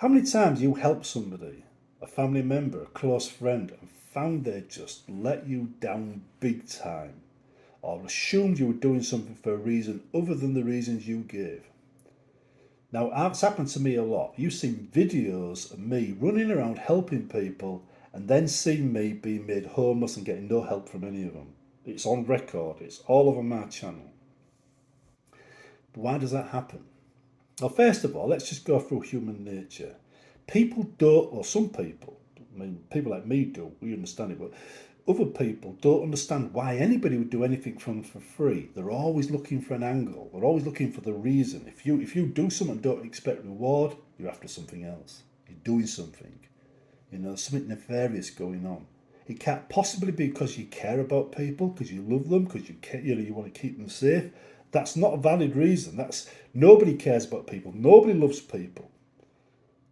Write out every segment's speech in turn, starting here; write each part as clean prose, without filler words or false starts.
How many times you help somebody, a family member, a close friend, and found they just let you down big time, or assumed you were doing something for a reason other than the reasons you gave? Now, it's happened to me a lot. You've seen videos of me running around helping people and then seen me being made homeless and getting no help from any of them. It's on record, it's all over my channel. But why does that happen? Well, first of all, let's just go through human nature. People don't, or some people, I mean, people like me do, we understand it, but other people don't understand why anybody would do anything for free. They're always looking for an angle. They're always looking for the reason. If you do something and don't expect reward, you're after something else. You're doing something. Something nefarious going on. It can't possibly be because you care about people, because you love them, because you want to keep them safe. That's not a valid reason. That's Nobody cares about people. Nobody loves people.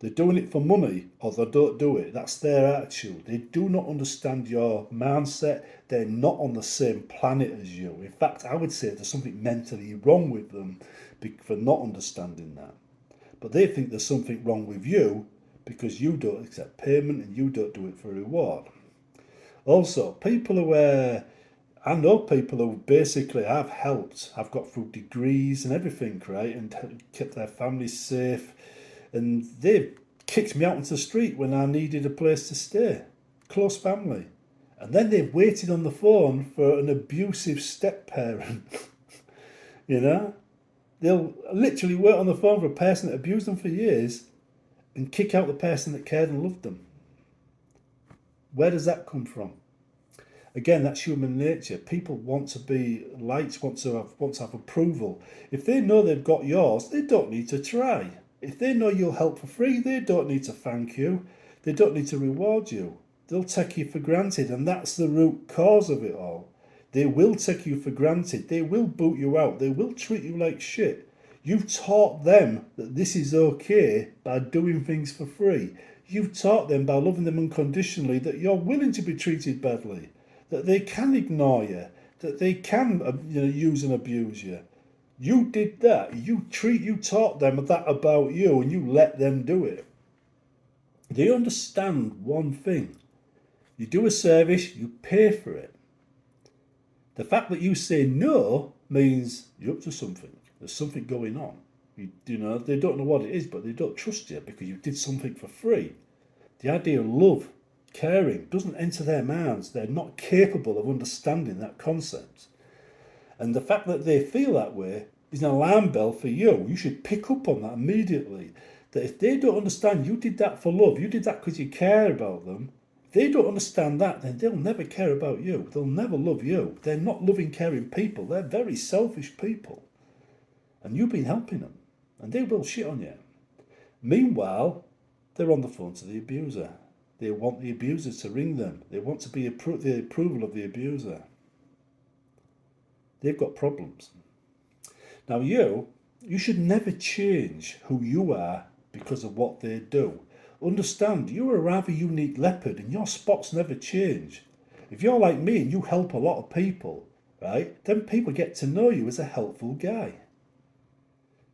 They're doing it for money or they don't do it. That's their attitude. They do not understand your mindset. They're not on the same planet as you. In fact, I would say there's something mentally wrong with them for not understanding that. But they think there's something wrong with you because you don't accept payment and you don't do it for a reward. Also, I know people who basically I've helped, I've got through degrees and everything, right, and kept their families safe, and they've kicked me out into the street when I needed a place to stay. Close family. And then they've waited on the phone for an abusive step parent. you know? They'll literally wait on the phone for a person that abused them for years and kick out the person that cared and loved them. Where does that come from? Again, that's human nature. People want to be liked, want to have approval. If they know they've got yours, they don't need to try. If they know you'll help for free, they don't need to thank you. They don't need to reward you. They'll take you for granted, and that's the root cause of it all. They will take you for granted. They will boot you out. They will treat you like shit. You've taught them that this is okay by doing things for free. You've taught them by loving them unconditionally that you're willing to be treated badly, that they can ignore you, that they can use and abuse you. You did that. You taught them that about you, and you let them do it. They understand one thing. You do a service, you pay for it. The fact that you say no means you're up to something. There's something going on. They don't know what it is, but they don't trust you because you did something for free. The idea of love, caring, doesn't enter their minds. They're not capable of understanding that concept. And the fact that they feel that way is an alarm bell for you. You should pick up on that immediately. That if they don't understand you did that for love, you did that because you care about them, if they don't understand that, then they'll never care about you. They'll never love you. They're not loving, caring people. They're very selfish people. And you've been helping them. And they will shit on you. Meanwhile, they're on the phone to the abuser. They want the abuser to ring them. They want to be the approval of the abuser. They've got problems. Now you should never change who you are because of what they do. Understand, you're a rather unique leopard and your spots never change. If you're like me and you help a lot of people, right, then people get to know you as a helpful guy.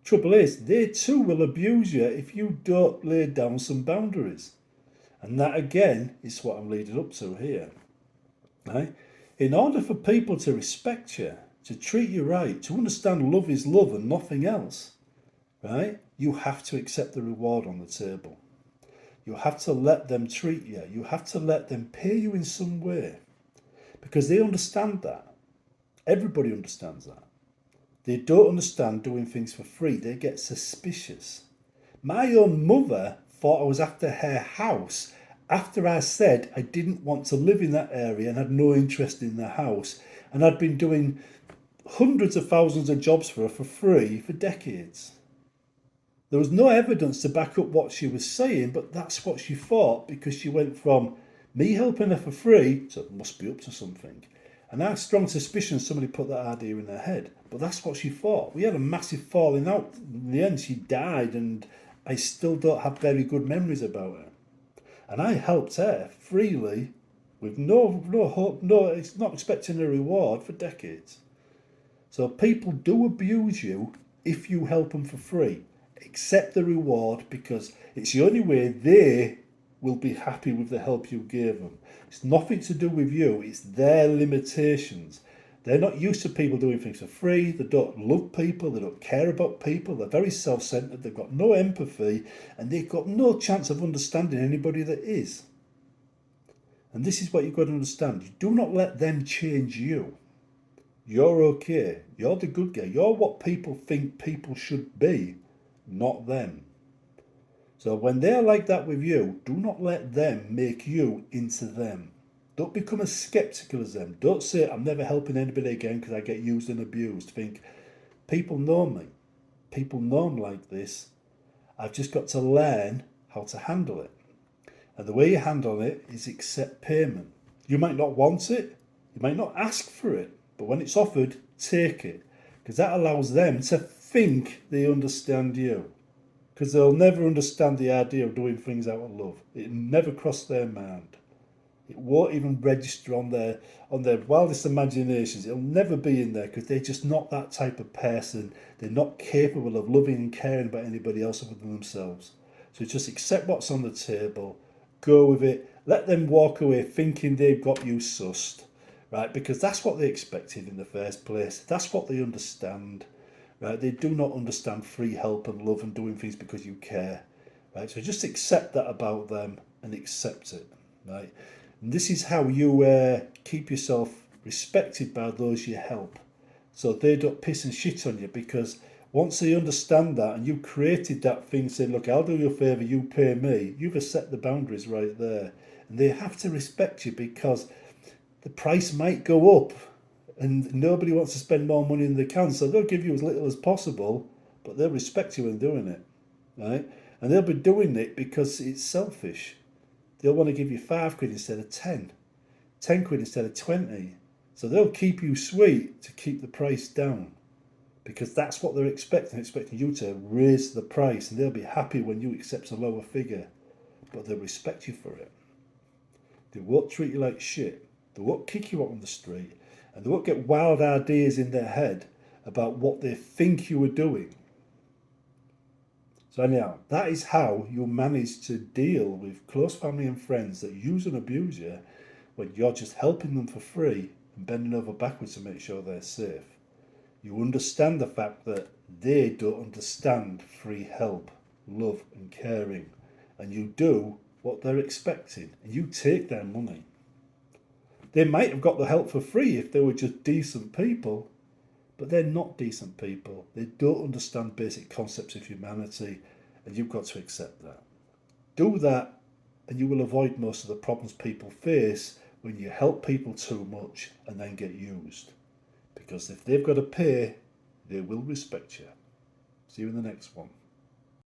Trouble is, they too will abuse you if you don't lay down some boundaries. And that again is what I'm leading up to here. Right? In order for people to respect you, to treat you right, to understand love is love and nothing else, right? You have to accept the reward on the table. You have to let them treat you. You have to let them pay you in some way. Because they understand that. Everybody understands that. They don't understand doing things for free. They get suspicious. My own mother thought I was after her house after I said I didn't want to live in that area and had no interest in the house. And I'd been doing hundreds of thousands of jobs for her for free for decades. There was no evidence to back up what she was saying, but that's what she thought because she went from me helping her for free to must be up to something. And I have strong suspicion somebody put that idea in her head. But that's what she thought. We had a massive falling out. In the end, she died, and I still don't have very good memories about her. And I helped her freely with no hope, it's not expecting a reward for decades. So people do abuse you if you help them for free. Accept the reward because it's the only way they will be happy with the help you gave them. It's nothing to do with you, it's their limitations. They're not used to people doing things for free. They don't love people. They don't care about people. They're very self-centered. They've got no empathy and they've got no chance of understanding anybody that is. And this is what you've got to understand. You do not let them change you. You're okay. You're the good guy. You're what people think people should be, not them. So when they're like that with you, do not let them make you into them. Don't become as skeptical as them. Don't say, I'm never helping anybody again because I get used and abused. Think, people know me. People know I'm like this. I've just got to learn how to handle it. And the way you handle it is accept payment. You might not want it. You might not ask for it. But when it's offered, take it. Because that allows them to think they understand you. Because they'll never understand the idea of doing things out of love. It never crossed their mind. It won't even register on their wildest imaginations. It'll never be in there because they're just not that type of person. They're not capable of loving and caring about anybody else other than themselves. So just accept what's on the table, go with it, let them walk away thinking they've got you sussed, right? Because that's what they expected in the first place. That's what they understand, right? They do not understand free help and love and doing things because you care, right? So just accept that about them and accept it, right? And this is how you keep yourself respected by those you help. So they don't piss and shit on you, because once they understand that and you've created that thing saying, look, I'll do you a favour, you pay me, you've set the boundaries right there. And they have to respect you because the price might go up and nobody wants to spend more money than they can. So they'll give you as little as possible, but they'll respect you in doing it, right? And they'll be doing it because it's selfish. They'll want to give you £5 instead of 10, 10 quid instead of 20. So they'll keep you sweet to keep the price down, because that's what they're expecting you to raise the price, and they'll be happy when you accept a lower figure, but they'll respect you for it. They won't treat you like shit. They won't kick you out on the street, and they won't get wild ideas in their head about what they think you are doing. So anyhow, that is how you manage to deal with close family and friends that use and abuse you when you're just helping them for free and bending over backwards to make sure they're safe. You understand the fact that they don't understand free help, love and caring, and you do what they're expecting and you take their money. They might have got the help for free if they were just decent people, but they're not decent people. They don't understand basic concepts of humanity, and you've got to accept that. Do that and you will avoid most of the problems people face when you help people too much and then get used. Because if they've got to pay, they will respect you. See you in the next one.